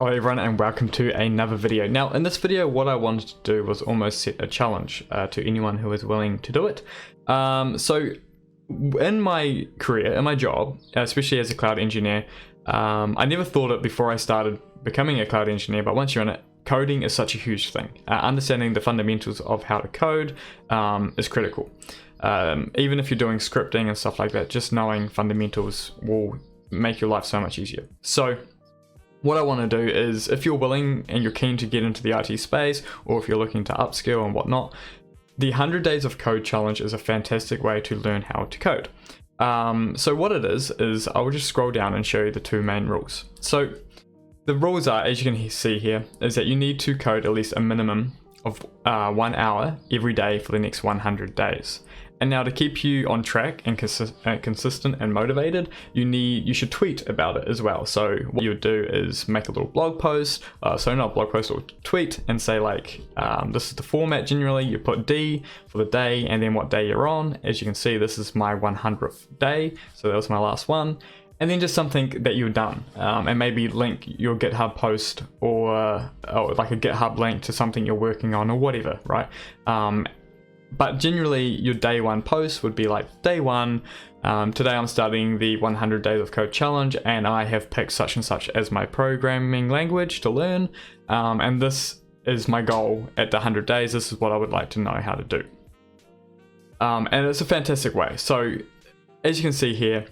Hello everyone and welcome to another video. Now in this video what I wanted to do was almost set a challenge to anyone who is willing to do it. So in my career, in my job, especially as a cloud engineer, I never thought it before I started becoming a cloud engineer, but once you're in it, coding is such a huge thing. Understanding the fundamentals of how to code is critical. Even if you're doing scripting and stuff like that, just knowing fundamentals will make your life so much easier. So what I want to do is, if you're willing and you're keen to get into the IT space, or if you're looking to upskill and whatnot, the 100 Days of Code Challenge is a fantastic way to learn how to code. So what it is I will just scroll down and show you the two main rules. So the rules are, as you can see here, is that you need to code at least a minimum of 1 hour every day for the next 100 days. And now to keep you on track and consistent and motivated, you should tweet about it as well. So what you would do is make a little blog post, so not a blog post, or tweet, and say like, this is the format generally. You put D for the day and then what day you're on. As you can see, this is my 100th day, so that was my last one. And then just something that you've done, and maybe link your GitHub post or like a GitHub link to something you're working on or whatever, right? But generally your day one post would be like, day one, today I'm starting the 100 Days of Code Challenge and I have picked such and such as my programming language to learn, and this is my goal at the 100 days. This is what I would like to know how to do. And it's a fantastic way. So as you can see here,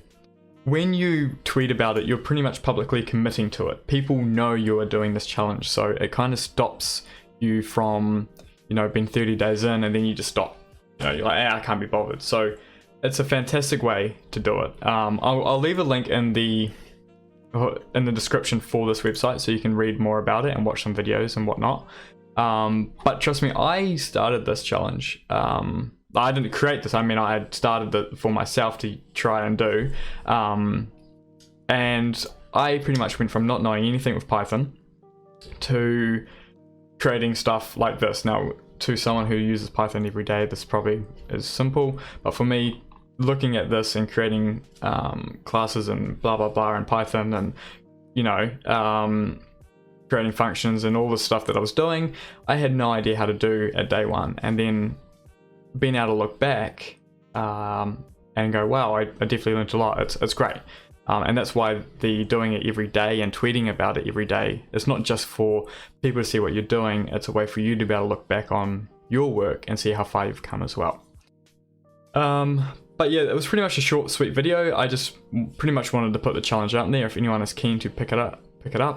when you tweet about it, you're pretty much publicly committing to it. People know you are doing this challenge, so it kind of stops you from, you know, being 30 days in and then you just stop. You know, you're like, I can't be bothered. So it's a fantastic way to do it. I'll leave a link in the description for this website so you can read more about it and watch some videos and whatnot. But trust me, I started this challenge. I didn't create this. I mean, I had started it for myself to try and do. And I pretty much went from not knowing anything with Python to creating stuff like this. Now, to someone who uses Python every day, this probably is simple. But for me, looking at this and creating classes and blah, blah, blah in Python and, you know, creating functions and all the stuff that I was doing, I had no idea how to do at day one. And then being able to look back and go, wow, I definitely learned a lot. It's great. And that's why the doing it every day and tweeting about it every day, it's not just for people to see what you're doing, it's a way for you to be able to look back on your work and see how far you've come as well. But yeah, it was pretty much a short, sweet video. I just pretty much wanted to put the challenge out there. If anyone is keen to pick it up.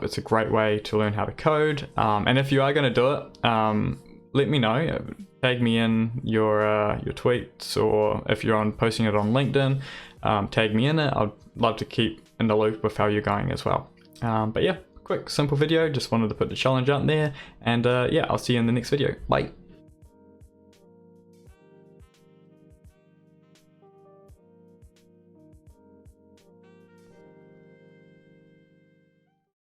It's a great way to learn how to code. And if you are going to do it, let me know. Tag me in your tweets, or if you're posting it on LinkedIn, tag me in it. I'd love to keep in the loop with how you're going as well. But yeah, quick, simple video. Just wanted to put the challenge out there, and yeah, I'll see you in the next video. Bye.